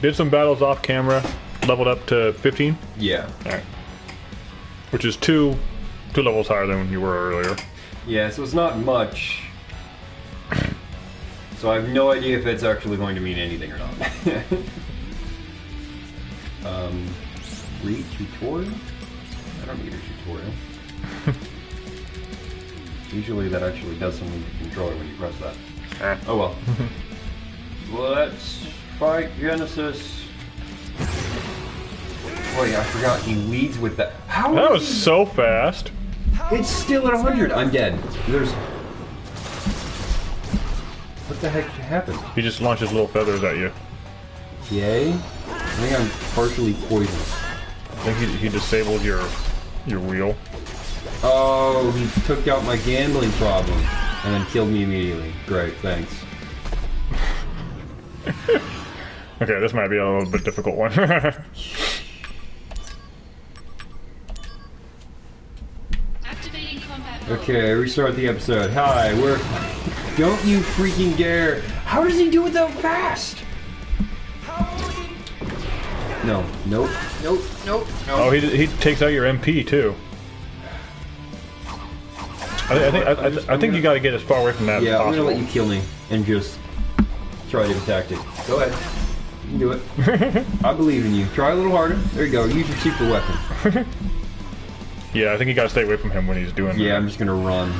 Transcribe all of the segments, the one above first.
did some battles off camera, leveled up to 15. Yeah. Alright. Which is two levels higher than you were earlier. Yeah, so it's not much. So I have no idea if it's actually going to mean anything or not. Read tutorial? I don't need a tutorial. Usually that actually does something to the controller when you press that. Oh well. Let's fight Genesis. Oh yeah, I forgot he leads with that. How? That was so fast. It's still at 100. I'm dead. There's. What the heck happened? He just launches little feathers at you. Yay. I think I'm partially poisoned. I think he disabled your wheel. Oh, he took out my gambling problem and then killed me immediately. Great, thanks. Okay, this might be a little bit difficult one. Okay, restart the episode. Hi, we're... Don't you freaking dare! How does he do it that fast? No, nope, nope, nope, nope. Oh, he takes out your MP too. I think you got to get as far away from that as possible. I'm gonna let you kill me and just try to attack it. Go ahead. You can do it. I believe in you. Try a little harder. There you go. Use your super weapon. Yeah, I think you got to stay away from him when he's doing that. Yeah, I'm just gonna run.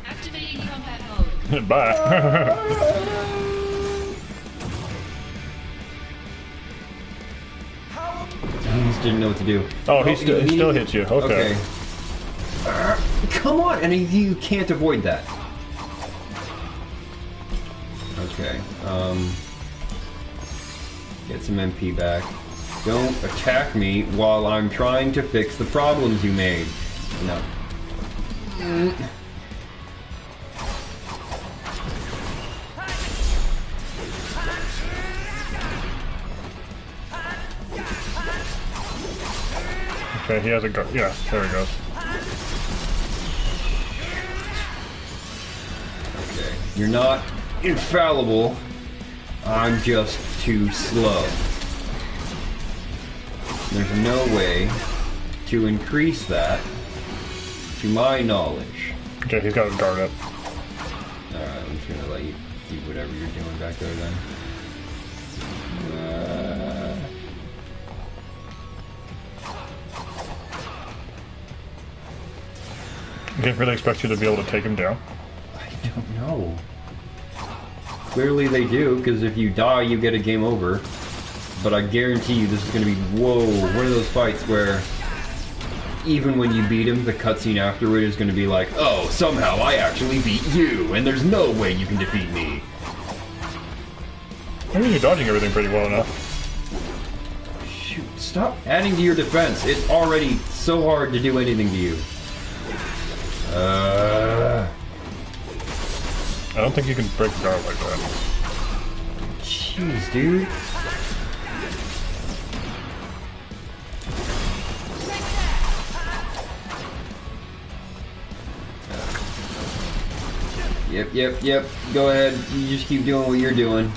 Activating combat mode. Bye. He just didn't know what to do. Oh, he still hits you. Okay. Come on, and you can't avoid that. Okay. Get some MP back. Don't attack me while I'm trying to fix the problems you made. No. Okay, he has a go. Yeah, there he goes. Okay. You're not infallible. I'm just too slow. There's no way to increase that, to my knowledge. Okay, he's got his guard up. Alright, I'm just gonna let you do whatever you're doing back there then. I didn't really expect you to be able to take him down. I don't know. Clearly they do, because if you die, you get a game over. But I guarantee you this is going to be, whoa, one of those fights where even when you beat him, the cutscene afterward is going to be like, oh, somehow I actually beat you, and there's no way you can defeat me. I mean, you're dodging everything pretty well enough. Shoot, stop adding to your defense. It's already so hard to do anything to you. I don't think you can break guard like that. Jeez, dude. Yep. Go ahead. You just keep doing what you're doing.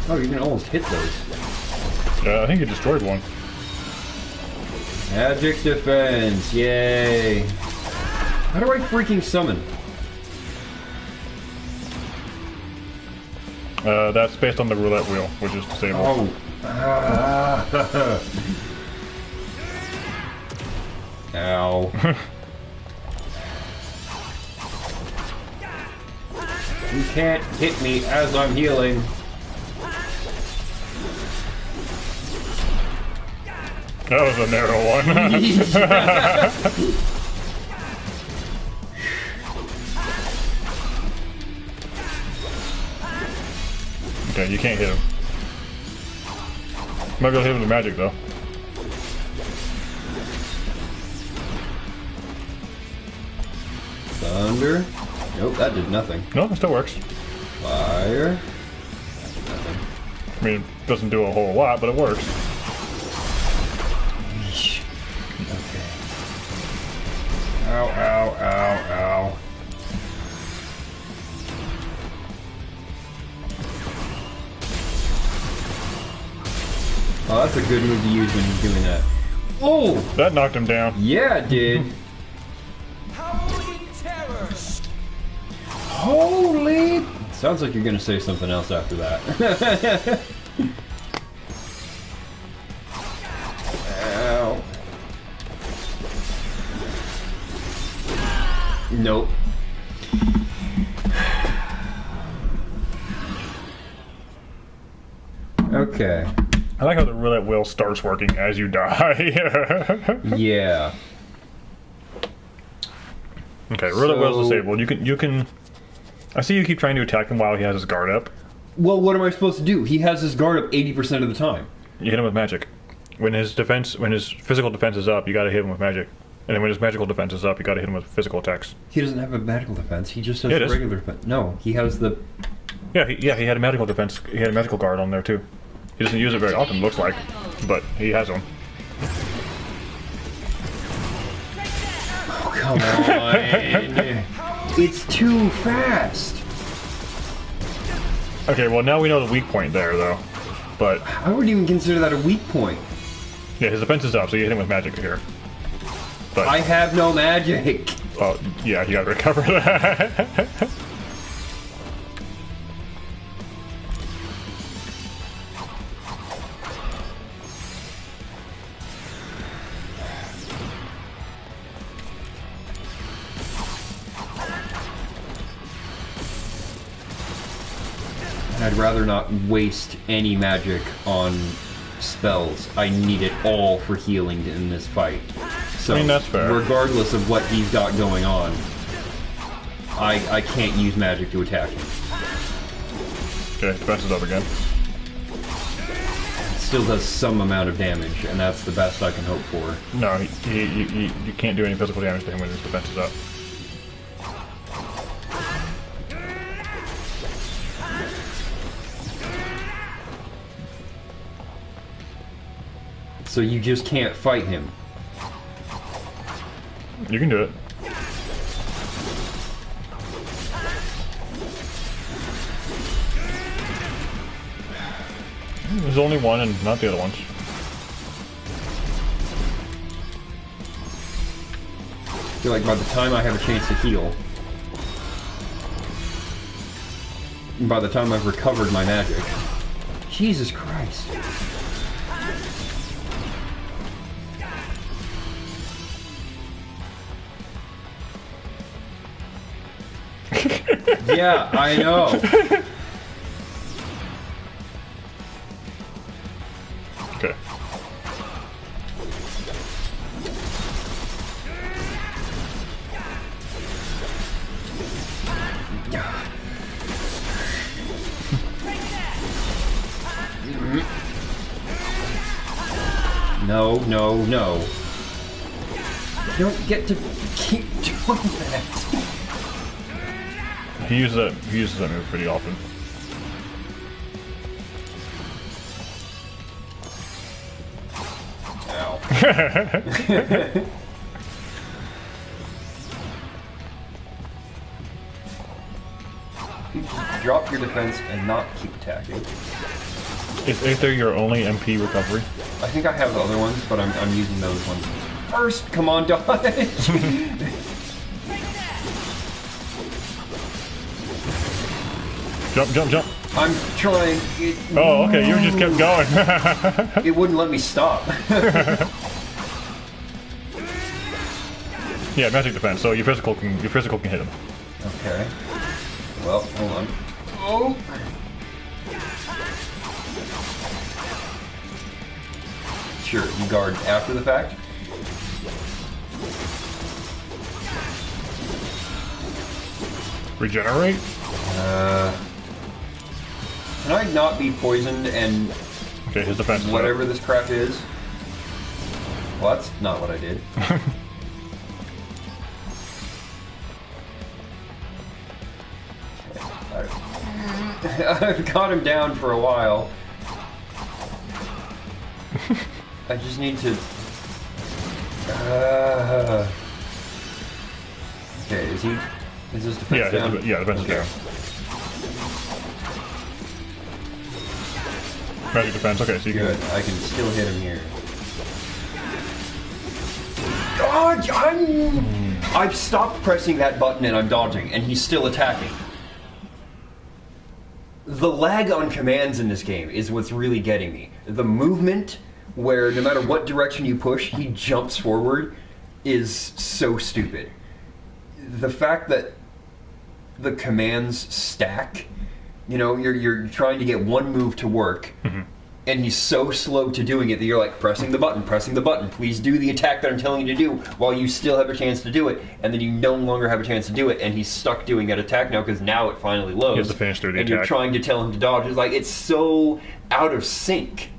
Oh, you can almost hit those. Yeah, I think you destroyed one. Magic defense. Yay. How do I freaking summon? That's based on the roulette wheel, which is disabled. Oh. Ow. You can't hit me as I'm healing. That was a narrow one. Okay, you can't hit him. Might be able to hit him with magic though. Thunder. Nope, that did nothing. No, it still works. Fire. That did nothing. I mean, it doesn't do a whole lot, but it works. Okay. Ow. That's a good move to use when he's doing that. Oh! That knocked him down. Yeah, it did. Holy terror! Holy! Sounds like you're gonna say something else after that. Ow. Nope. Okay. I like how the roulette wheel starts working as you die. Yeah. Okay, roulette wheel's So- disabled. You can. I see you keep trying to attack him while he has his guard up. Well, what am I supposed to do? He has his guard up 80% of the time. You hit him with magic. When his physical defense is up, you gotta hit him with magic. And then when his magical defense is up, you gotta hit him with physical attacks. He doesn't have a magical defense. He just has Yeah, it the is. regular defense. No, he has the... Yeah, he had a magical defense. He had a magical guard on there too. He doesn't use it very often, looks like, but he has one. Oh, come on. It's too fast. Okay, well now we know the weak point there, though. But I wouldn't even consider that a weak point. yeah, his defense is up, so you hit him with magic here. But I have no magic. well, yeah, you gotta recover that. I'd rather not waste any magic on spells. I need it all for healing in this fight. So, I mean, that's fair. regardless of what he's got going on, I can't use magic to attack him. Okay, defense is up again. It still does some amount of damage, and that's the best I can hope for. No, you can't do any physical damage to him when his defense is up. So you just can't fight him. You can do it. There's only one and not the other ones. I feel like by the time I have a chance to heal, by the time I've recovered my magic, Jesus Christ. Yeah, I know. Okay. No, no, no. You don't get to keep doing that. He uses that move pretty often. Ow. Drop your defense and not keep attacking. Is Aether your only MP recovery? I think I have the other ones, but I'm using those ones first. Come on, dodge. Jump, jump, jump! I'm trying. Oh, okay, you just kept going. It wouldn't let me stop. Yeah, magic defense, so your physical can hit him. Okay. Well, hold on. Oh. Sure, you guard after the fact. Regenerate? Can I not be poisoned and Okay, his defense is whatever up. this crap is? Well, that's not what I did. I've got him down for a while. I just need to... Okay, is he... Is this defense Yeah, down? defense is Okay. down. Magic defense. Okay, so you Good. can. I can still hit him here. Oh, I've stopped pressing that button and I'm dodging, and he's still attacking. The lag on commands in this game is what's really getting me. The movement, where no matter what direction you push, he jumps forward, is so stupid. The fact that the commands stack, you know, you're trying to get one move to work, and he's so slow to doing it that you're like pressing the button, please do the attack that I'm telling you to do while you still have a chance to do it, and then you no longer have a chance to do it, and he's stuck doing that attack now because now it finally loads. He has to finish through the and attack. You're trying to tell him to dodge. It's like, it's so out of sync.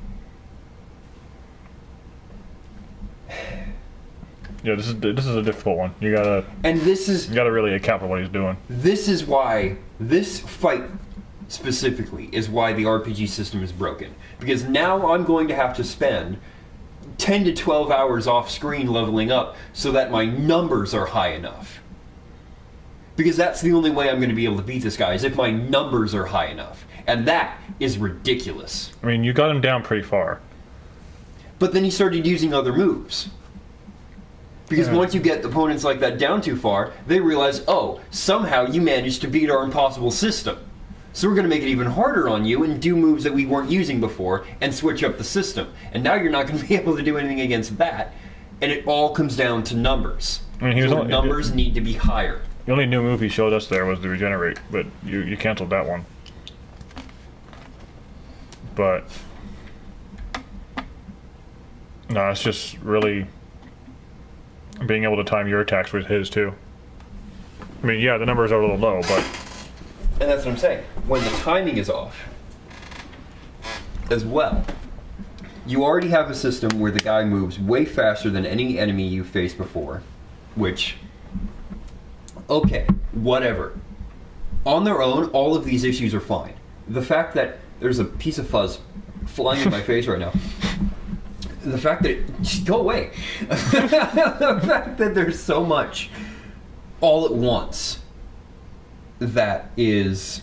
Yeah, this is a difficult one. You gotta really account for what he's doing. This is why this fight specifically is why the RPG system is broken. Because now I'm going to have to spend 10 to 12 hours off screen leveling up so that my numbers are high enough. Because that's the only way I'm going to be able to beat this guy, is if my numbers are high enough. And that is ridiculous. I mean, you got him down pretty far. But then he started using other moves. Because once you get opponents like that down too far, they realize, oh, somehow you managed to beat our impossible system. So we're going to make it even harder on you and do moves that we weren't using before and switch up the system. And now you're not going to be able to do anything against that. And it all comes down to numbers. I mean, So numbers need to be higher. The only new move he showed us there was the regenerate, but you canceled that one. But no, it's just really being able to time your attacks with his too. I mean, yeah, the numbers are a little low, but And that's what I'm saying. When the timing is off, as well, you already have a system where the guy moves way faster than any enemy you've faced before, which, okay, whatever. On their own, all of these issues are fine. The fact that there's a piece of fuzz flying in my face right now, the fact that just go away. The fact that there's so much all at once that is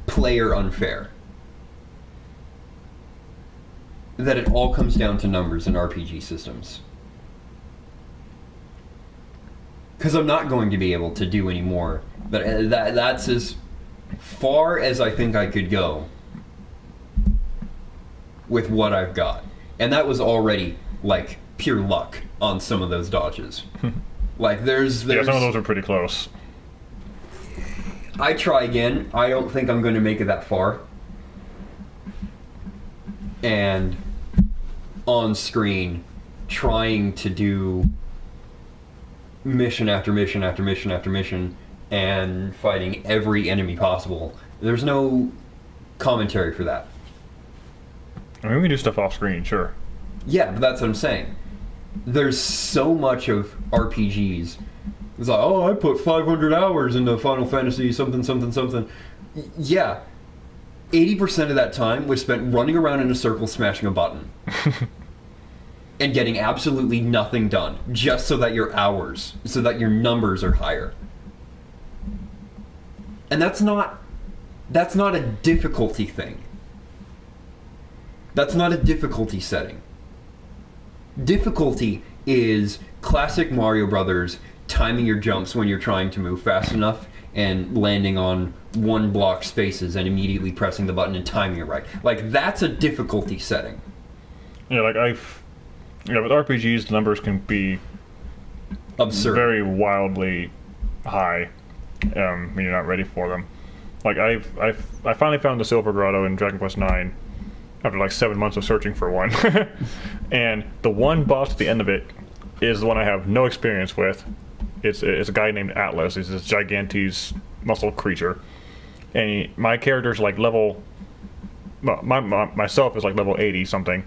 player unfair. That it all comes down to numbers in RPG systems. Because I'm not going to be able to do any more. That's as far as I think I could go with what I've got. And that was already, like, pure luck on some of those dodges. Like, there's... yeah, some of those are pretty close. I try again. I don't think I'm going to make it that far. And on screen, trying to do mission after mission after mission after mission and fighting every enemy possible. There's no commentary for that. I mean, we can do stuff off screen, sure. Yeah, but that's what I'm saying. There's so much of RPGs. It's like, oh, I put 500 hours into Final Fantasy something, something, something. Yeah. 80% of that time was spent running around in a circle smashing a button. And getting absolutely nothing done. Just so that your hours, so that your numbers are higher. And that's not a difficulty thing. That's not a difficulty setting. Difficulty is classic Mario Brothers timing your jumps when you're trying to move fast enough and landing on one block spaces and immediately pressing the button and timing it right. Like, that's a difficulty setting. Yeah, like with RPGs, the numbers can be Absurd. very wildly high when you're not ready for them. Like, I finally found the Silver Grotto in Dragon Quest IX after like 7 months of searching for one. And the one boss at the end of it is the one I have no experience with. It's a guy named Atlas. He's this gigantes muscle creature. And my character's like level... Well, myself is like level 80 something.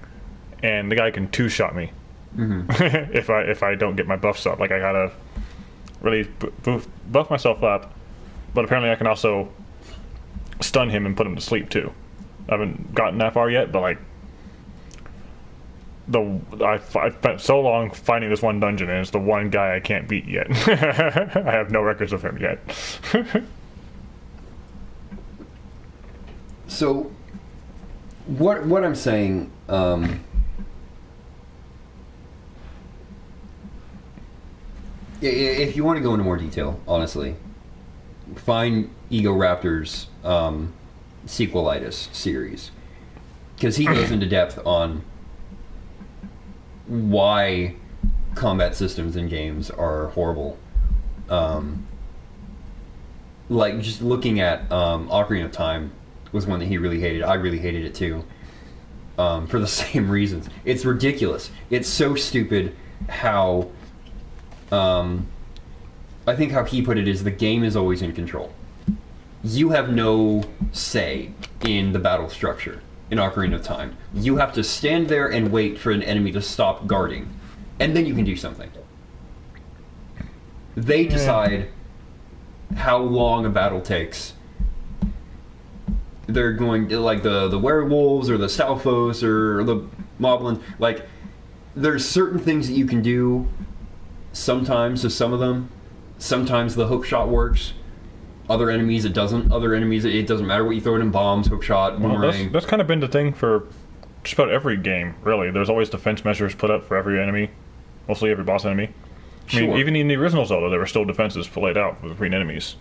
And the guy can two-shot me. Mm-hmm. if I don't get my buffs up. Like, I gotta really buff myself up. But apparently I can also stun him and put him to sleep too. I haven't gotten that far yet, but like I spent so long finding this one dungeon, and it's the one guy I can't beat yet. I have no records of him yet. So What I'm saying, if you want to go into more detail, honestly, find Ego Raptor's Sequelitis series, because he goes into depth on why combat systems in games are horrible. Like, just looking at Ocarina of Time was one that he really hated. I really hated it too, for the same reasons. It's ridiculous. It's so stupid how... I think how he put it is the game is always in control. You have no say in the battle structure in Ocarina of Time. You have to stand there and wait for an enemy to stop guarding, and then you can do something. They decide how long a battle takes. They're going to, like, the werewolves or the Stalfos or the moblins. Like, there's certain things that you can do sometimes to some of them. Sometimes the hook shot works. Other enemies it doesn't. Other enemies it doesn't matter what you throw it in, bombs, hook shot, boomerang. Well, that's kind of been the thing for just about every game, really. There's always defense measures put up for every enemy. Mostly every boss enemy. I mean, even in the original Zelda, there were still defenses laid out between enemies.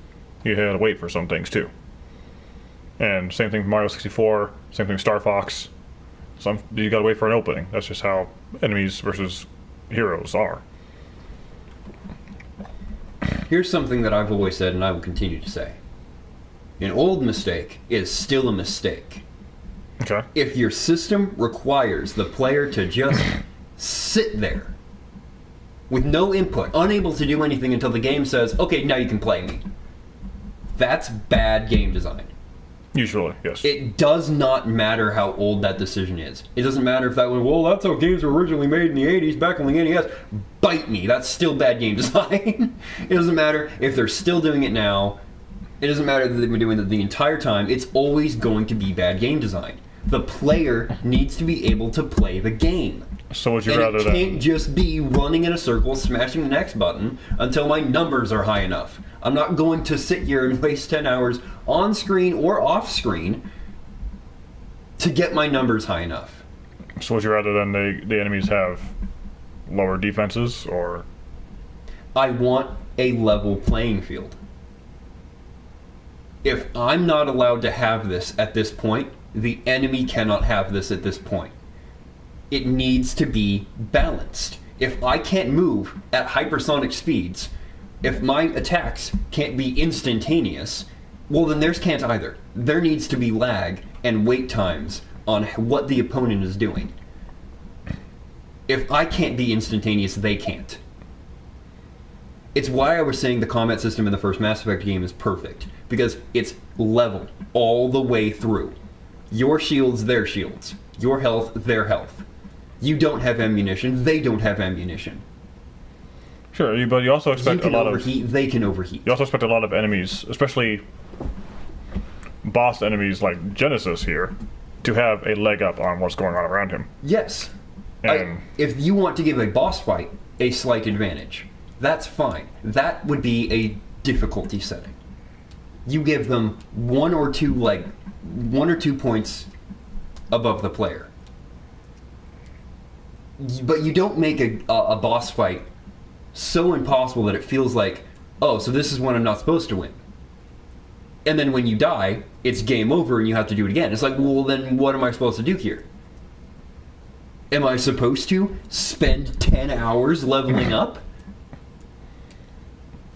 You had to wait for some things, too. And same thing with Mario 64, same thing with Star Fox. You gotta wait for an opening. That's just how enemies versus heroes are. Here's something that I've always said, and I will continue to say. An old mistake is still a mistake. Okay. If your system requires the player to just sit there with no input, unable to do anything until the game says, okay, now you can play me, that's bad game design. Usually, yes. It does not matter how old that decision is. It doesn't matter if that one, well, that's how games were originally made in the 80s, back on the NES. Bite me. That's still bad game design. It doesn't matter if they're still doing it now. It doesn't matter that they've been doing it the entire time. It's always going to be bad game design. The player needs to be able to play the game. So would you and rather it can't just be running in a circle, smashing the next button until my numbers are high enough. I'm not going to sit here and waste 10 hours on screen or off screen to get my numbers high enough. So would you rather than the enemies have lower defenses, or? I want a level playing field. If I'm not allowed to have this at this point, the enemy cannot have this at this point. It needs to be balanced. If I can't move at hypersonic speeds, if my attacks can't be instantaneous, well, then theirs can't either. There needs to be lag and wait times on what the opponent is doing. If I can't be instantaneous, they can't. It's why I was saying the combat system in the first Mass Effect game is perfect, because it's level all the way through. Your shields, their shields. Your health, their health. You don't have ammunition, they don't have ammunition. Sure, but you also expect you a lot overheat, of... they can overheat. You also expect a lot of enemies, especially boss enemies like Genesis here, to have a leg up on what's going on around him. Yes. And if you want to give a boss fight a slight advantage, that's fine. That would be a difficulty setting. You give them one or two points above the player. But you don't make a boss fight so impossible that it feels like, oh, so this is when I'm not supposed to win. And then when you die, it's game over and you have to do it again. It's like, well, then what am I supposed to do here? Am I supposed to spend 10 hours leveling up?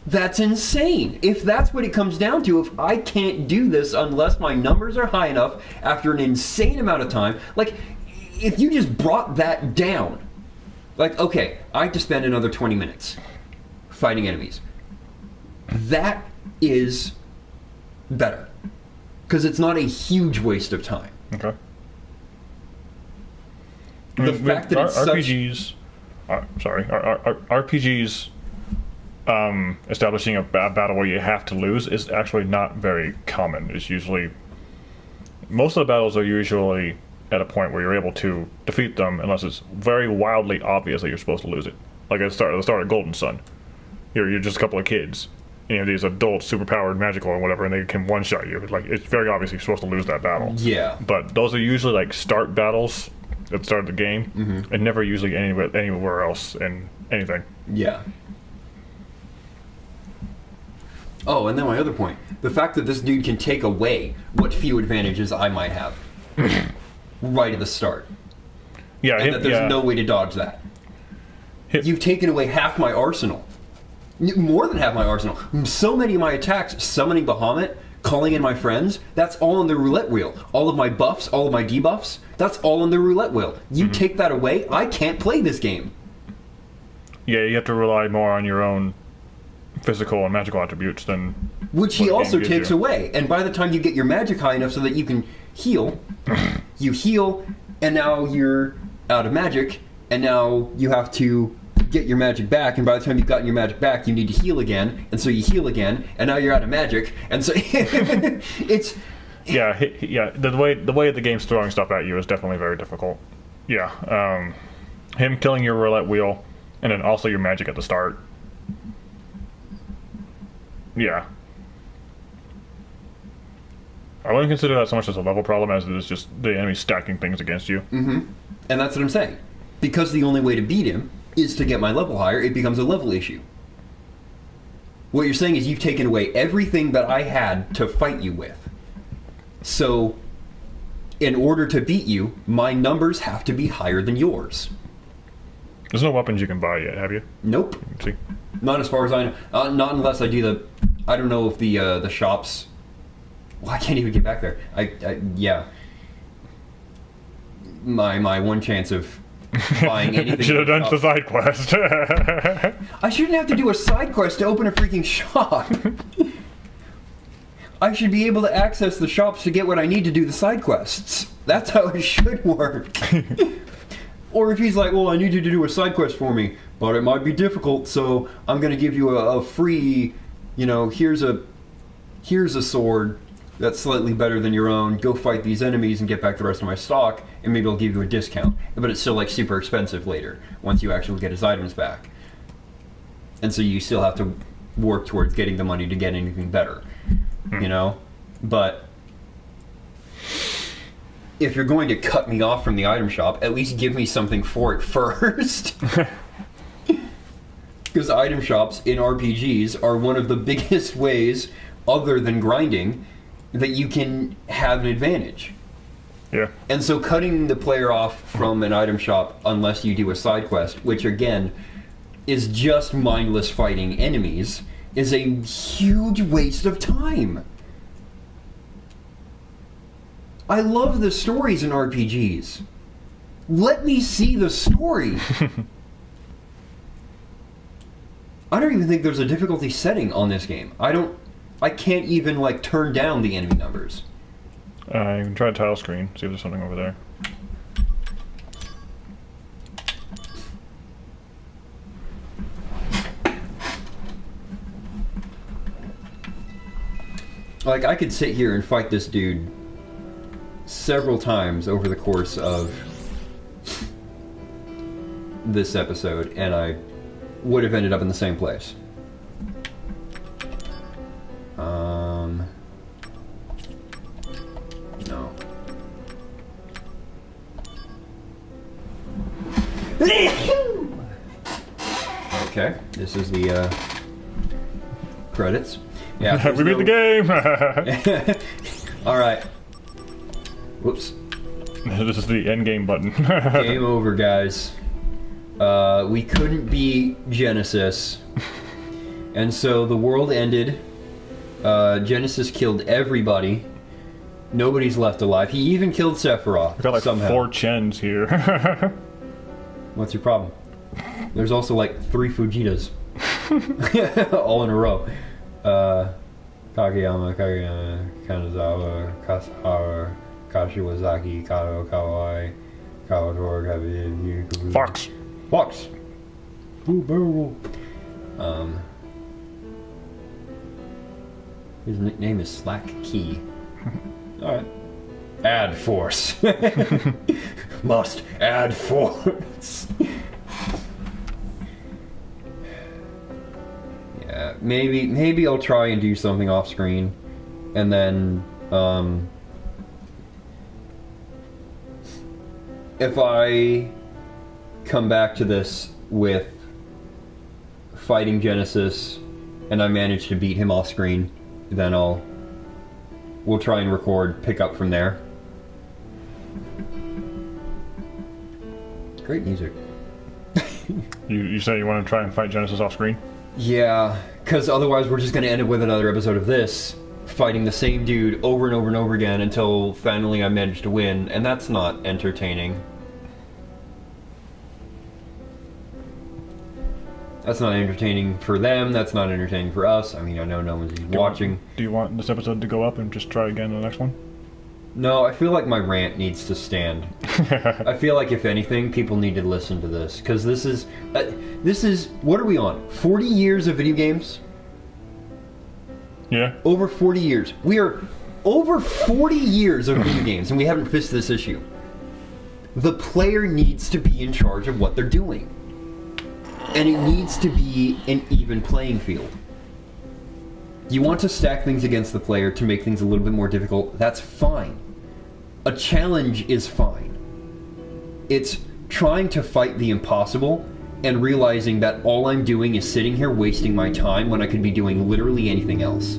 That's insane. If that's what it comes down to, if I can't do this unless my numbers are high enough after an insane amount of time, like, if you just brought that down, like, okay, I have to spend another 20 minutes fighting enemies. That is better. Because it's not a huge waste of time. Okay. The fact that it's RPGs, RPGs establishing a battle where you have to lose is actually not very common. It's usually, most of the battles are usually at a point where you're able to defeat them unless it's very wildly obvious that you're supposed to lose it. Like at the start of Golden Sun. You're just a couple of kids. these adult superpowered magical or whatever, and they can one-shot you. Like, it's very obvious you're supposed to lose that battle. Yeah. But those are usually like start battles at the start of the game, and never usually anywhere else in anything. Yeah. Oh, and then my other point. The fact that this dude can take away what few advantages I might have. Right at the start. Yeah, And that there's no way to dodge that. You've taken away half my arsenal. More than half my arsenal. So many of my attacks, summoning Bahamut, calling in my friends, that's all on the roulette wheel. All of my buffs, all of my debuffs, that's all on the roulette wheel. You take that away, I can't play this game. Yeah, you have to rely more on your own physical and magical attributes than... Which he also takes away. And by the time you get your magic high enough so that you can heal, you heal, and now you're out of magic, and now you have to get your magic back, and by the time you've gotten your magic back, you need to heal again, and so you heal again, and now you're out of magic, and so it's... Yeah, the way the game's throwing stuff at you is definitely very difficult. Yeah, him killing your roulette wheel, and then also your magic at the start. Yeah. I wouldn't consider that so much as a level problem as it is just the enemy stacking things against you. Mm-hmm. And that's what I'm saying. Because the only way to beat him is to get my level higher, it becomes a level issue. What you're saying is you've taken away everything that I had to fight you with. So, in order to beat you, my numbers have to be higher than yours. There's no weapons you can buy yet, have you? Nope. See? Not as far as I know. Not unless I do the... I don't know if the shops... Well, I can't even get back there. Yeah. My one chance of buying anything... Should have done the side quest. I shouldn't have to do a side quest to open a freaking shop. I should be able to access the shops to get what I need to do the side quests. That's how it should work. Or if he's like, well, I need you to do a side quest for me, but it might be difficult, so I'm going to give you a free, here's a sword that's slightly better than your own. Go fight these enemies and get back the rest of my stock, and maybe I'll give you a discount. But it's still like super expensive later once you actually get his items back. And so you still have to work towards getting the money to get anything better, But if you're going to cut me off from the item shop, at least give me something for it first. Because item shops in RPGs are one of the biggest ways, other than grinding, that you can have an advantage. Yeah. And so cutting the player off from an item shop unless you do a side quest, which again is just mindless fighting enemies, is a huge waste of time. I love the stories in RPGs. Let me see the story. I don't even think there's a difficulty setting on this game. I can't even turn down the enemy numbers. You can try a tile screen, see if there's something over there. I could sit here and fight this dude several times over the course of this episode, and I would have ended up in the same place. No. Okay, this is the credits. Yeah, we beat the game! Alright. Whoops. This is the end game button. Game over, guys. We couldn't beat Genesis. And so the world ended. Genesis killed everybody. Nobody's left alive. He even killed Sephiroth. We've got somehow. 4 Chens here. What's your problem? There's also 3 Fujitas. All in a row. Kageyama, Kanazawa, Kasahara, Kashiwazaki, Kato, Kawai, Kawador, Kabi, Fox. Fox. His nickname is Slack Key. Alright. Add force. Must add force. Yeah. Yeah, maybe I'll try and do something off screen, and then if I come back to this with fighting Genesis and I manage to beat him off screen, then we'll try and record, pick up from there. Great music. You say you want to try and fight Genesis off screen? Yeah, because otherwise we're just going to end up with another episode of this, fighting the same dude over and over and over again until finally I manage to win, and that's not entertaining. That's not entertaining for them, that's not entertaining for us. I mean, I know no one's watching. Do you want this episode to go up and just try again in the next one? No, I feel like my rant needs to stand. I feel like, if anything, people need to listen to this, because this is, what are we on? 40 years of video games? Yeah. Over 40 years. We are over 40 years of video games, and we haven't fixed this issue. The player needs to be in charge of what they're doing. And it needs to be an even playing field. You want to stack things against the player to make things a little bit more difficult, that's fine. A challenge is fine. It's trying to fight the impossible and realizing that all I'm doing is sitting here wasting my time when I could be doing literally anything else.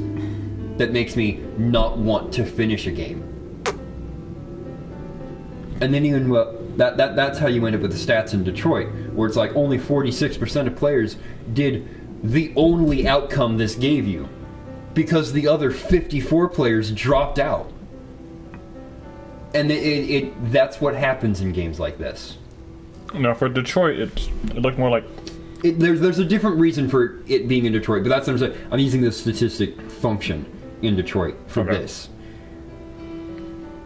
That makes me not want to finish a game. And then even that's how you end up with the stats in Detroit, where it's like only 46% of players did the only outcome this gave you, because the other 54 players dropped out. And that's what happens in games like this. No, for Detroit, it looked more like... There's a different reason for it being in Detroit, but that's what I'm saying. I'm using the statistic function in Detroit for this.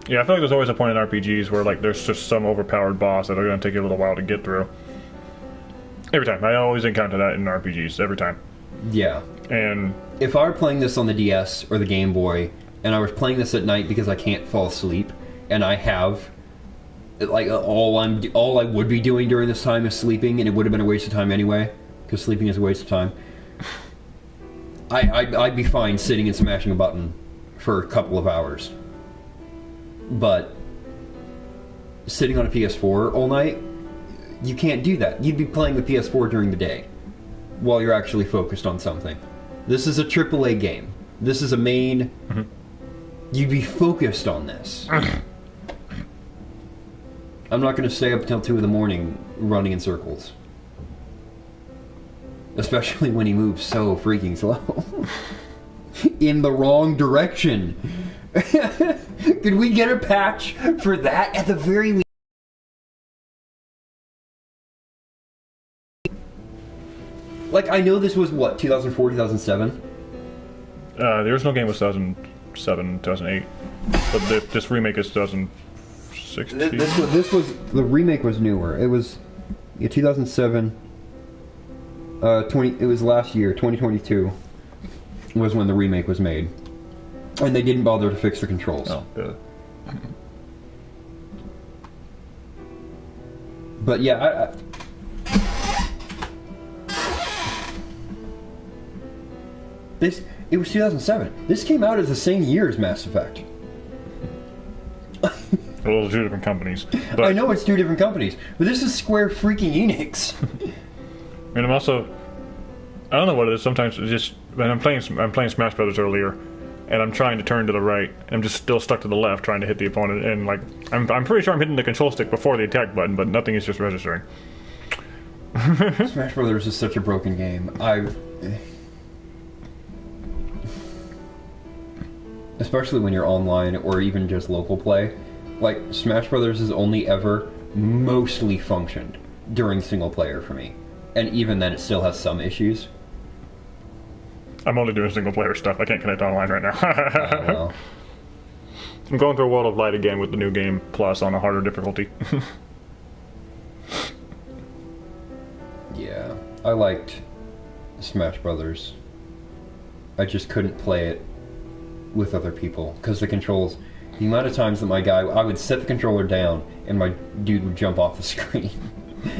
Yeah, I feel like there's always a point in RPGs where like there's just some overpowered boss that are going to take you a little while to get through. Every time. I always encounter that in RPGs, every time. Yeah. And if I were playing this on the DS or the Game Boy, and I was playing this at night because I can't fall asleep, and I have, like, all I would be doing during this time is sleeping, and it would have been a waste of time anyway, because sleeping is a waste of time, I'd be fine sitting and smashing a button for a couple of hours. But sitting on a PS4 all night, you can't do that. You'd be playing the PS4 during the day while you're actually focused on something. This is a AAA game. This is a main... Mm-hmm. You'd be focused on this. I'm not going to stay up until 2 in the morning running in circles. Especially when he moves so freaking slow. In the wrong direction. Could we get a patch for that at the very least? Like, I know this was, what, 2004, 2007? The original game was 2007, 2008. But this remake is 2016. This was... The remake was newer. It was... Yeah, 2007... it was last year, 2022, was when the remake was made. And they didn't bother to fix the controls. Oh, good. But yeah, it was 2007. This came out at the same year as Mass Effect. Well, 2 different companies. But I know it's 2 different companies, but this is Square freaking Enix. And I'm also... I don't know what it is. Sometimes it's just... When I'm playing Smash Brothers earlier, and I'm trying to turn to the right, and I'm just still stuck to the left trying to hit the opponent, and like... I'm pretty sure I'm hitting the control stick before the attack button, but nothing is just registering. Smash Brothers is such a broken game. Especially when you're online, or even just local play. Like, Smash Brothers has only ever mostly functioned during single player for me. And even then, it still has some issues. I'm only doing single player stuff. I can't connect online right now. Well. I'm going through a World of Light again with the new game plus on a harder difficulty. Yeah, I liked Smash Brothers. I just couldn't play it with other people because the controls. The amount of times that I would set the controller down and my dude would jump off the screen.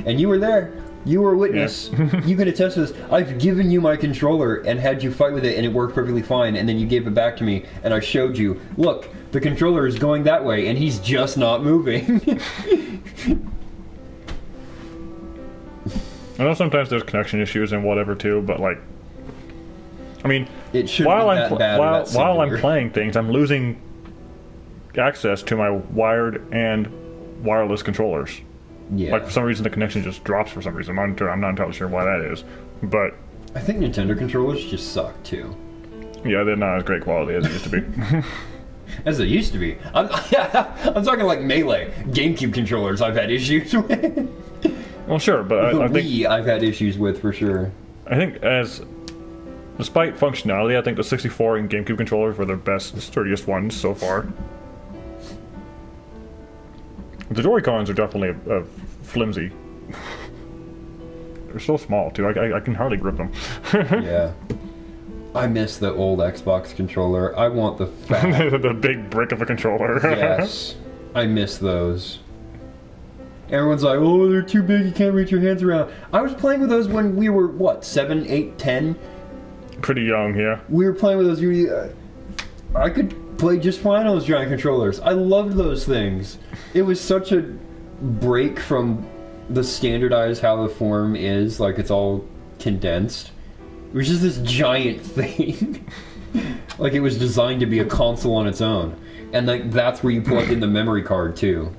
And you were there. You were a witness. You can attest to this. I've given you my controller and had you fight with it, and it worked perfectly fine, and then you gave it back to me, and I showed you, look, the controller is going that way, and he's just not moving. I know sometimes there's connection issues and whatever too, but like, I mean, It shouldn't while be I'm that bad or that while I'm severe. playing things, I'm losing access to my wired and wireless controllers. Yeah. Like for some reason, the connection just drops for some reason. I'm not entirely sure why that is, but I think Nintendo controllers just suck, too. yeah, they're not as great quality as it used to be. As they used to be. I'm talking like Melee. GameCube controllers I've had issues with. Well, sure, but The I think Wii I've had issues with for sure. despite functionality, I think the 64 and GameCube controllers were the best, sturdiest ones so far. The Joy-Cons are definitely flimsy. They're so small too. I can hardly grip them. Yeah. I miss the old Xbox controller. I want the fat. The big brick of a controller. Yes. I miss those. Everyone's like, oh, they're too big, you can't reach your hands around. I was playing with those when we were, what, 7, 8, 10? Pretty young, yeah. We were playing with those. I could play just fine on those giant controllers. I loved those things. It was such a break from the standardized how the form is, like it's all condensed. It was just this giant thing. Like it was designed to be a console on its own. And like that's where you plug in the memory card too.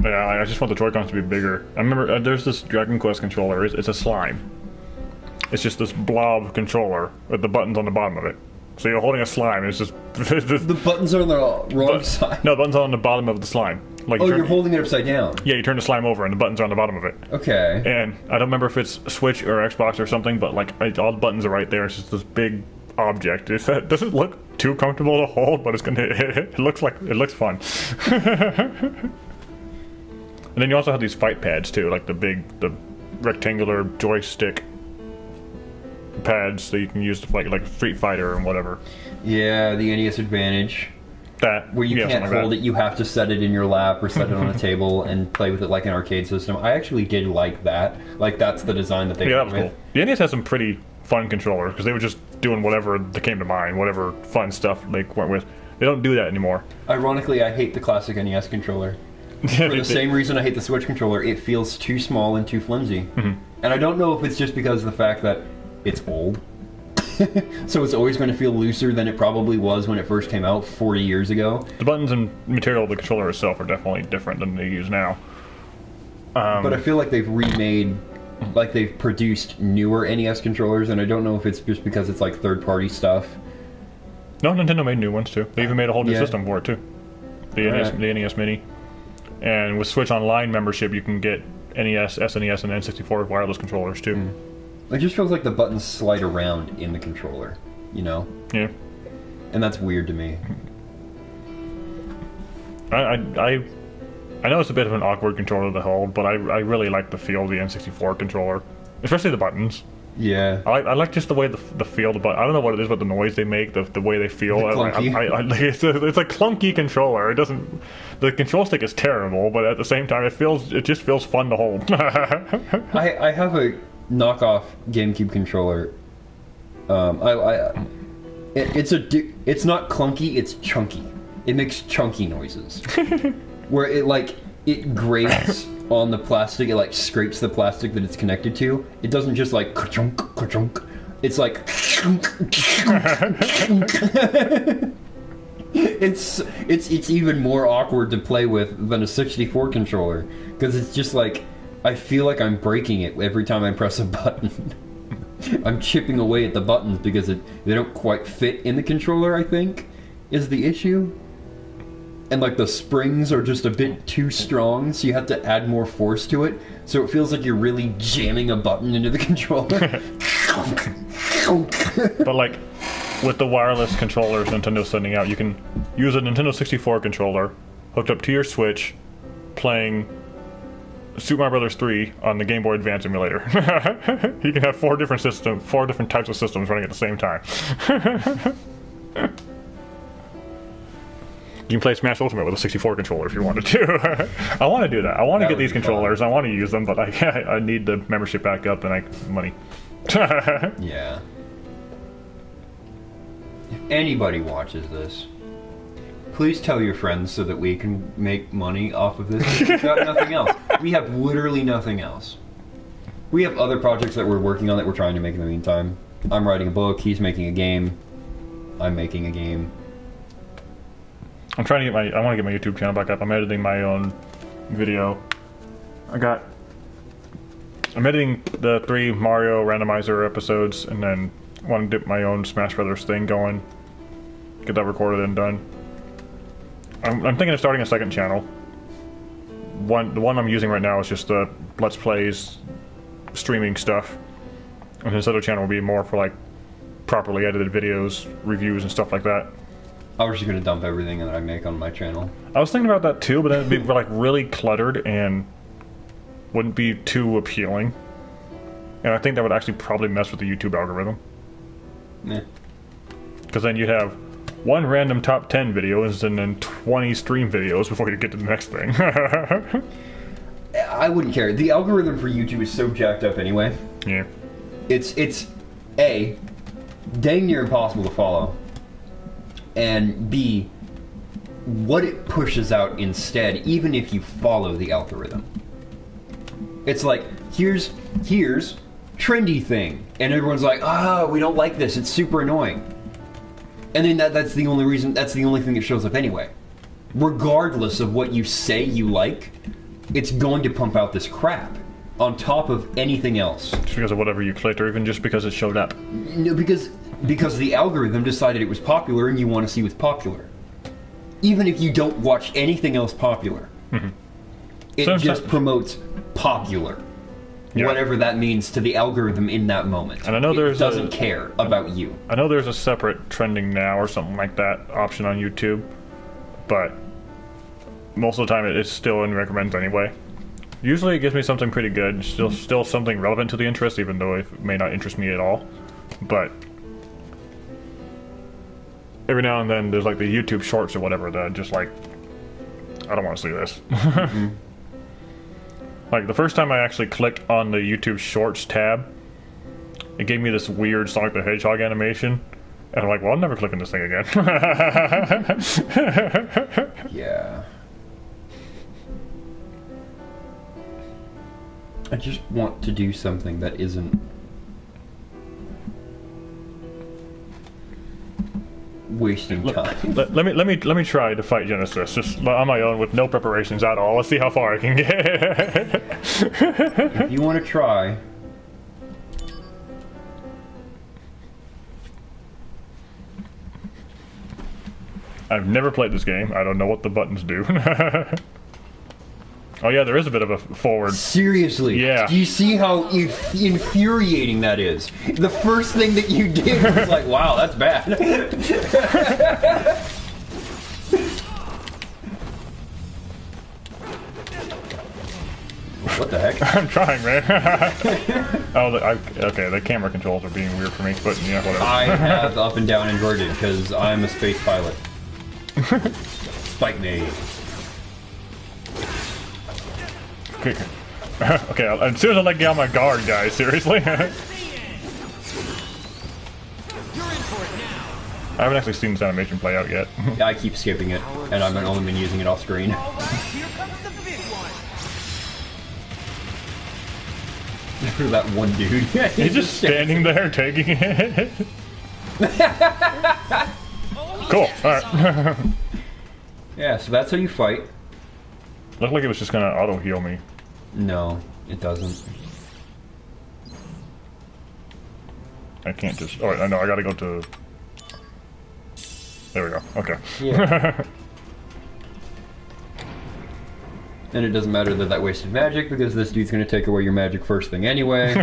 Yeah, I just want the Joy-Cons to be bigger. I remember there's this Dragon Quest controller. It's a slime. It's just this blob controller with the buttons on the bottom of it. So you're holding a slime. And it's just The buttons are on the wrong side. No, the buttons are on the bottom of the slime. Like Oh, you're holding it upside down. Yeah, you turn the slime over and the buttons are on the bottom of it. Okay. And I don't remember if it's Switch or Xbox or something, but like all the buttons are right there. It's just this big object. It doesn't look too comfortable to hold, but it looks fun. And then you also have these fight pads too, like the rectangular joystick pads that you can use to fight, like Street Fighter and whatever. Yeah, the NES Advantage. That Where you yeah, can't something like hold that. it, you have to set it in your lap or set it on a table and play with it like an arcade system. I actually did like that. Like, that's the design that they Yeah, that went was with. cool. The NES has some pretty fun controllers because they were just doing whatever that came to mind, whatever fun stuff they went with. They don't do that anymore. Ironically, I hate the classic NES controller. For the same reason I hate the Switch controller. It feels too small and too flimsy. Mm-hmm. And I don't know if it's just because of the fact that it's old. So it's always going to feel looser than it probably was when it first came out 40 years ago. The buttons and material of the controller itself are definitely different than they use now. But I feel like they've remade, like they've produced newer NES controllers, and I don't know if it's just because it's like third-party stuff. No, Nintendo made new ones too. They even made a whole new Yeah. system for it too. The Alright. NES Mini. And with Switch Online membership, you can get NES, SNES, and N64 wireless controllers too. It just feels like the buttons slide around in the controller, you know? Yeah. And that's weird to me. I know it's a bit of an awkward controller to hold, but I really like the feel of the N64 controller, especially the buttons. Yeah. I like just the way the feel the button. I don't know what it is, but the noise they make, the way they feel. Clunky. It's a clunky controller. It doesn't. The control stick is terrible, but at the same time, it just feels fun to hold. I have a knockoff GameCube controller. It's not clunky, it's chunky. It makes chunky noises. Where it grates on the plastic, it like scrapes the plastic that it's connected to. It doesn't just like ka-chunk, ka-chunk. It's like it's even more awkward to play with than a 64 controller because it's just like I feel like I'm breaking it every time I press a button. I'm chipping away at the buttons because they don't quite fit in the controller, I think, is the issue. And like the springs are just a bit too strong, so you have to add more force to it. So it feels like you're really jamming a button into the controller. But like with the wireless controllers Nintendo's sending out, you can use a Nintendo 64 controller hooked up to your Switch, playing Super Mario Bros. 3 on the Game Boy Advance emulator. You can have four different types of systems running at the same time. You can play Smash Ultimate with a 64 controller if you wanted to. I want to do that. I want to That get would these be controllers. I want to use them, but I need the membership back up and money. Yeah. If anybody watches this, please tell your friends so that we can make money off of this. We've got nothing else. We have literally nothing else. We have other projects that we're working on that we're trying to make in the meantime. I'm writing a book, he's making a game, I'm making a game. I'm trying to get I want to get my YouTube channel back up. I'm editing my own video. I'm editing the 3 Mario randomizer episodes, and then want to get my own Smash Brothers thing going. Get that recorded and done. I'm thinking of starting a second channel. The one I'm using right now is just the Let's Plays, streaming stuff. And this other channel will be more for like properly edited videos, reviews, and stuff like that. I was just gonna dump everything that I make on my channel. I was thinking about that too, but then it'd be like really cluttered and wouldn't be too appealing. And I think that would actually probably mess with the YouTube algorithm. Yeah. Because then you'd have one random top 10 videos and then 20 stream videos before you get to the next thing. I wouldn't care. The algorithm for YouTube is so jacked up anyway. Yeah. It's A, dang near impossible to follow, and B, what it pushes out instead, even if you follow the algorithm. It's like, here's trendy thing, and everyone's like, we don't like this, it's super annoying. And then that's the only reason, that's the only thing that shows up anyway. Regardless of what you say you like, it's going to pump out this crap on top of anything else. Just because of whatever you clicked, or even just because it showed up. No, because the algorithm decided it was popular and you want to see what's popular. Even if you don't watch anything else popular. Mm-hmm. It just promotes popular. Yeah. Whatever that means to the algorithm in that moment. And I know it doesn't care about you. I know there's a separate trending now or something like that option on YouTube, but most of the time it's still in recommends anyway. Usually it gives me something pretty good, still something relevant to the interest, even though it may not interest me at all. But every now and then there's like the YouTube shorts or whatever that just like, I don't want to see this. Mm-hmm. Like the first time I actually clicked on the YouTube Shorts tab, it gave me this weird Sonic the Hedgehog animation, and I'm like, well, I'm never clicking this thing again. Yeah. I just want to do something that isn't wasting time. Let me try to fight Genesis just on my own with no preparations at all. Let's see how far I can get. If you want to try, I've never played this game. I don't know what the buttons do. Oh yeah, there is a bit of a forward. Seriously? Yeah. Do you see how infuriating that is? The first thing that you did was like, wow, that's bad. What the heck? I'm trying, man. Okay, the camera controls are being weird for me, but yeah, whatever. I have up and down inverted because I'm a space pilot. Spike me. Okay, as soon as I let get on my guard, guys, seriously. I haven't actually seen this animation play out yet. I keep skipping it, and I've only been using it off screen. Here comes the big one. For that one dude. He's just standing there taking it. Cool, alright. Yeah, so that's how you fight. Looked like it was just gonna auto heal me. No, it doesn't. I can't just. Oh, I know. I gotta go to. There we go. Okay. Yeah. And it doesn't matter that wasted magic because this dude's gonna take away your magic first thing anyway.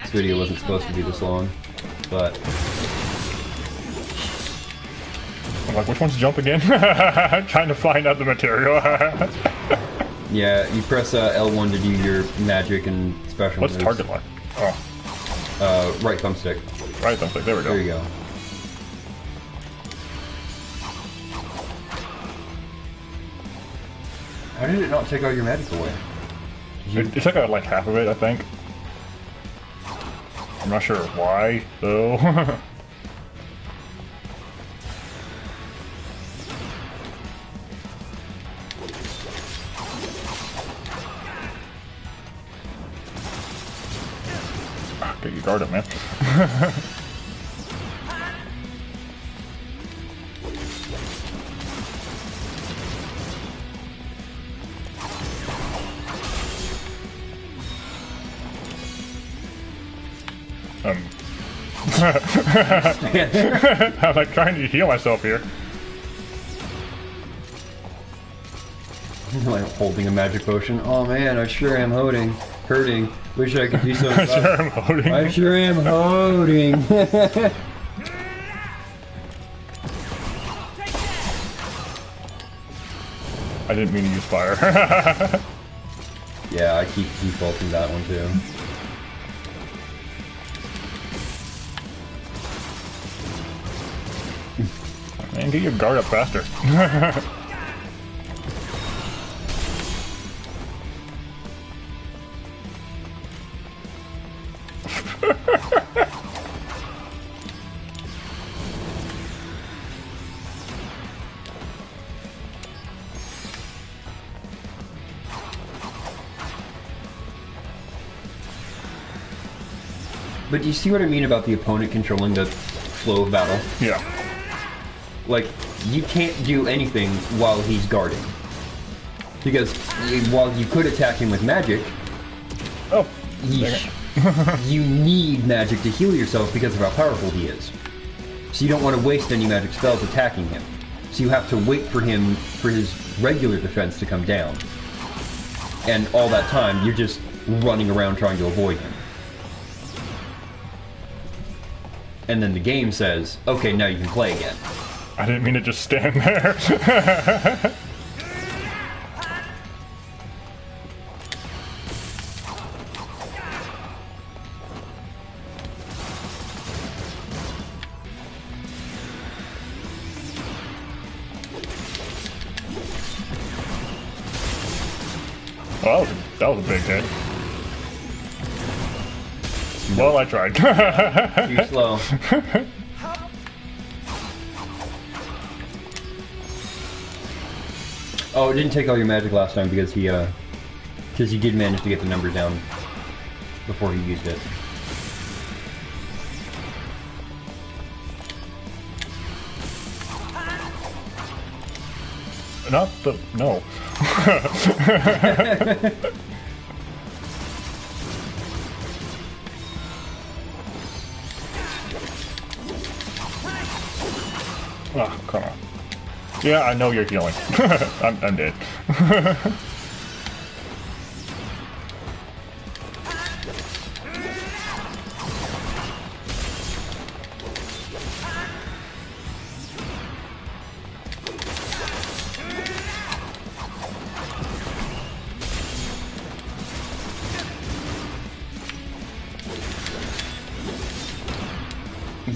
This video wasn't supposed to be this long, but. I'm like, which one's jump again? Trying to find out the material. Yeah, you press L1 to do your magic and special What's moves. target line? Oh. Right thumbstick. Right thumbstick, there we go. There you go. How did it not take all your magic away? It took out like half of it, I think. I'm not sure why, though. Get your guard up, man. I'm like trying to heal myself here. Like holding a magic potion. Oh man, I sure am hurting. Wish I could do something. I sure am holding. I sure am holding. I didn't mean to use fire. Yeah, I keep defaulting that one too. Man, get your guard up faster. But do you see what I mean about the opponent controlling the flow of battle? Yeah. Like, you can't do anything while he's guarding. Because while you could attack him with magic, Oh. you need magic to heal yourself because of how powerful he is. So you don't want to waste any magic spells attacking him. So you have to wait for him, for his regular defense to come down. And all that time, you're just running around trying to avoid him. And then the game says, okay, now you can play again. I didn't mean to just stand there. Well, that was a big hit. Well, I tried. Too slow. Oh, it didn't take all your magic last time because he did manage to get the number down before he used it. Not the... no. Oh, come on. Yeah, I know you're healing. I'm dead.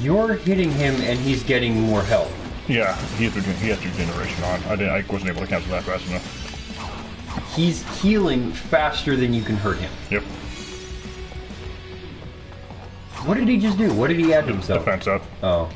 You're hitting him and he's getting more health. Yeah, he has regeneration on. I wasn't able to cancel that fast enough. He's healing faster than you can hurt him. Yep. What did he just do? What did he add to himself? Defense up. Oh.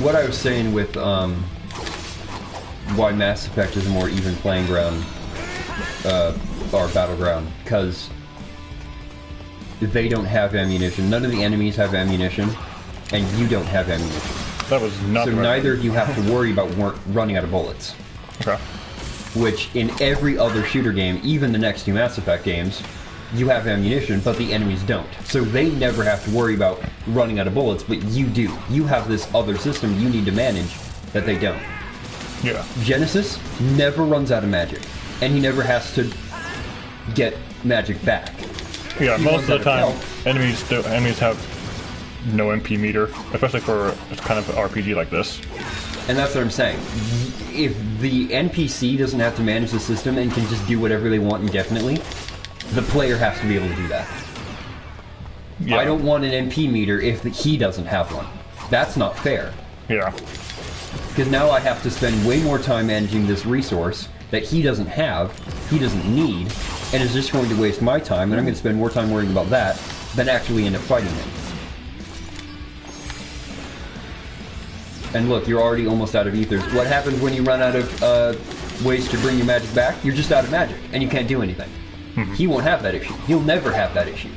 What I was saying with why Mass Effect is a more even playing ground, or battleground, because they don't have ammunition. None of the enemies have ammunition, and you don't have ammunition. That was not. So neither of you have to worry about running out of bullets. Okay. Which in every other shooter game, even the next two Mass Effect games, you have ammunition, but the enemies don't. So they never have to worry about running out of bullets, but you do. You have this other system you need to manage that they don't. Yeah. Genesis never runs out of magic, and he never has to get magic back. Yeah, He most runs of the out time, enemies have no MP meter, especially for kind of an RPG like this. And that's what I'm saying. If the NPC doesn't have to manage the system and can just do whatever they want indefinitely, the player has to be able to do that. Yeah. I don't want an MP meter if he doesn't have one. That's not fair. Yeah. Because now I have to spend way more time managing this resource that he doesn't have, he doesn't need, and is just going to waste my time, and I'm going to spend more time worrying about that than actually end up fighting him. And look, you're already almost out of ethers. What happens when you run out of ways to bring your magic back? You're just out of magic, and you can't do anything. He won't have that issue. He'll never have that issue.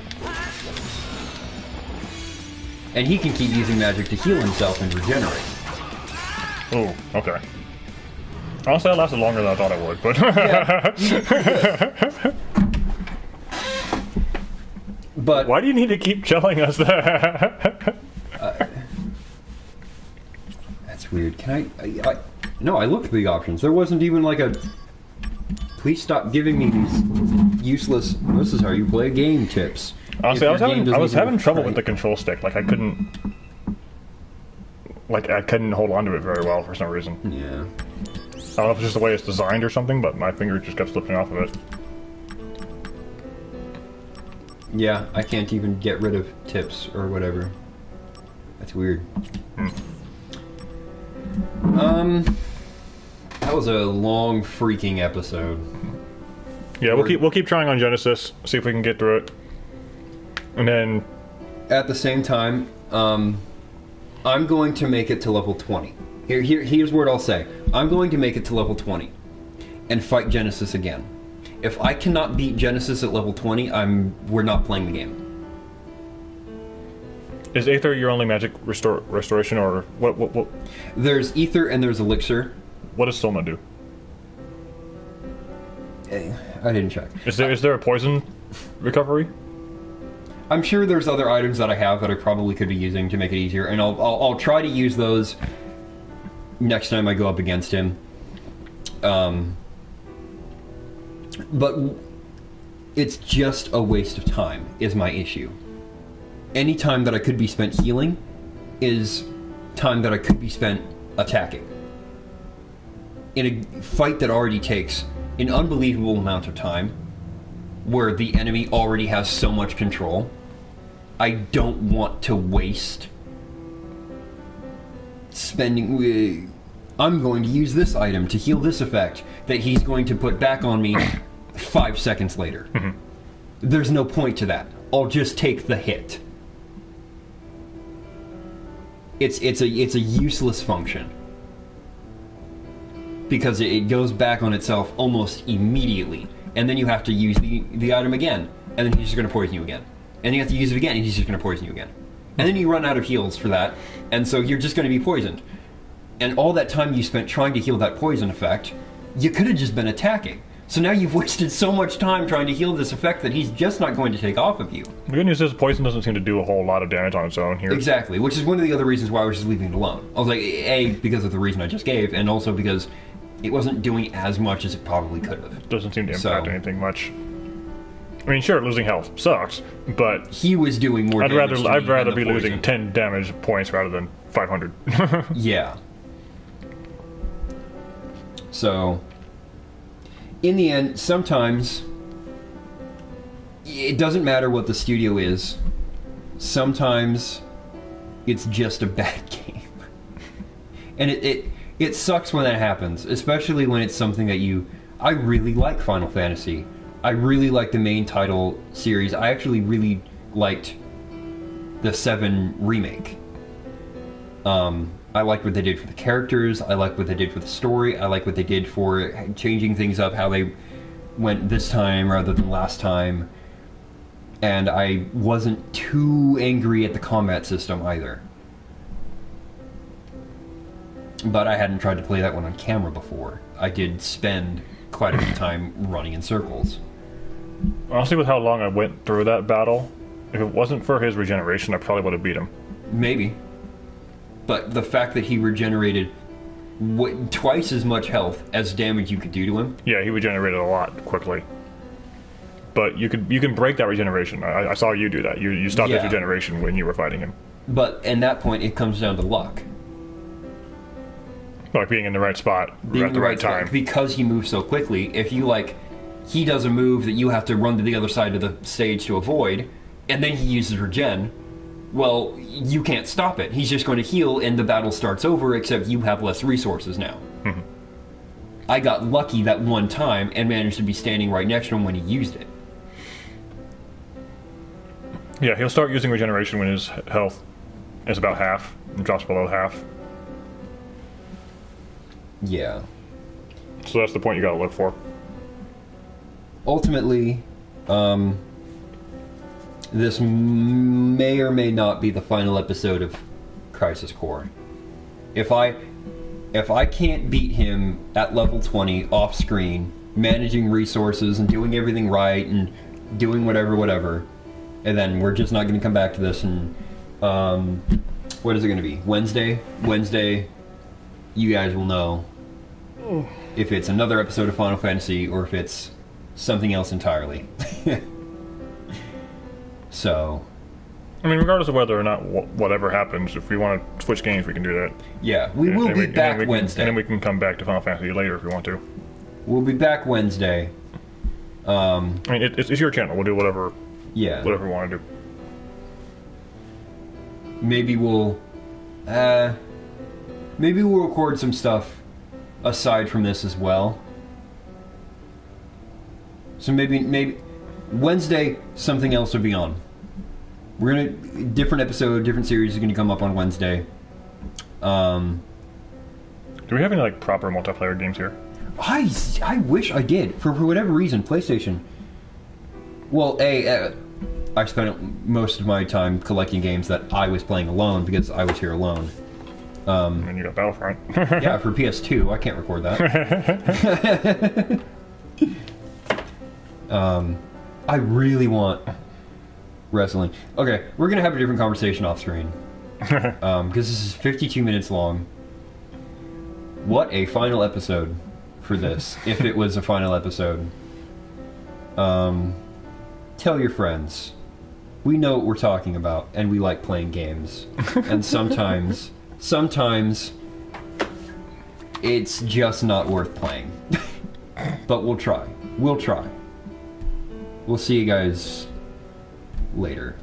And he can keep using magic to heal himself and regenerate. Oh, okay. Honestly, that lasted longer than I thought it would, but... But why do you need to keep telling us that? that's weird. Can I... No, I looked at the options. There wasn't even like a... Please stop giving me these useless... This is how you play a game tips. Honestly, I was having trouble right. with the control stick. Like, I couldn't hold on to it very well for some reason. Yeah. I don't know if it's just the way it's designed or something, but my finger just kept slipping off of it. Yeah, I can't even get rid of tips or whatever. That's weird. That was a long freaking episode. Yeah, we'll keep trying on Genesis, see if we can get through it. And then At the same time, I'm going to make it to level 20. Here's what I'll say. I'm going to make it to level 20 and fight Genesis again. If I cannot beat Genesis at level 20, we're not playing the game. is Aether your only magic restoration, or what? There's Ether and there's Elixir. What does Soma do? I didn't check. Is there a poison recovery? I'm sure there's other items that I have that I probably could be using to make it easier, and I'll try to use those next time I go up against him. But it's just a waste of time, is my issue. Any time that I could be spent healing is time that I could be spent attacking. In a fight that already takes an unbelievable amount of time, where the enemy already has so much control, I don't want to waste spending... I'm going to use this item to heal this effect that he's going to put back on me 5 seconds later. There's no point to that. I'll just take the hit. It's a useless function. Because it goes back on itself almost immediately. And then you have to use the item again. And then he's just going to poison you again. And you have to use it again, and he's just going to poison you again. And then you run out of heals for that. And so you're just going to be poisoned. And all that time you spent trying to heal that poison effect, you could have just been attacking. So now you've wasted so much time trying to heal this effect that he's just not going to take off of you. The good news is poison doesn't seem to do a whole lot of damage on its own here. Exactly, which is one of the other reasons why I was just leaving it alone. I was like, A, because of the reason I just gave, and also because it wasn't doing as much as it probably could have. It doesn't seem to impact anything much. I mean, sure, losing health sucks, but he was doing more damage to me I'd rather than be the losing poison. 10 damage points rather than 500. Yeah. So, in the end, sometimes it doesn't matter what the studio is. Sometimes it's just a bad game. And it sucks when that happens, especially when it's something that I really like Final Fantasy. I really like the main title series. I actually really liked the 7 remake. I liked what they did for the characters. I liked what they did for the story. I liked what they did for changing things up, how they went this time rather than last time. And I wasn't too angry at the combat system either. But I hadn't tried to play that one on camera before. I did spend quite a bit of time running in circles. Honestly, with how long I went through that battle, if it wasn't for his regeneration, I probably would have beat him. Maybe. But the fact that he regenerated twice as much health as damage you could do to him. Yeah, he regenerated a lot quickly. But you can break that regeneration. I saw you do that. You stopped his regeneration when you were fighting him. But at that point, it comes down to luck. Like being in the right spot at the right time. Because he moves so quickly, if you, like, he does a move that you have to run to the other side of the stage to avoid, and then he uses regen, well, you can't stop it. He's just going to heal, and the battle starts over, except you have less resources now. Mm-hmm. I got lucky that one time and managed to be standing right next to him when he used it. Yeah, he'll start using regeneration when his health is about half, and drops below half. Yeah. So that's the point you gotta look for. Ultimately, this may or may not be the final episode of Crisis Core. If I can't beat him at level 20 off screen, managing resources and doing everything right and doing whatever, and then we're just not going to come back to this. And what is it going to be? Wednesday, you guys will know if it's another episode of Final Fantasy or if it's something else entirely. So, I mean, regardless of whether or not whatever happens, if we want to switch games, we can do that. Yeah, we will be back Wednesday. And then we can come back to Final Fantasy later if we want to. We'll be back Wednesday. I mean, it's your channel. We'll do whatever we want to do. Maybe we'll record some stuff aside from this as well. So maybe Wednesday something else will be on. We're gonna different episode, different series is gonna come up on Wednesday. Do we have any like proper multiplayer games here? I wish I did for whatever reason. PlayStation. Well, I spent most of my time collecting games that I was playing alone because I was here alone. And you got Battlefront. Yeah, for PS2, I can't record that. I really want wrestling. Okay, we're gonna have a different conversation off screen because this is 52 minutes long. What a final episode for this, if it was a final episode. Tell your friends. We know what we're talking about, and we like playing games. And sometimes it's just not worth playing. But we'll try. We'll see you guys later.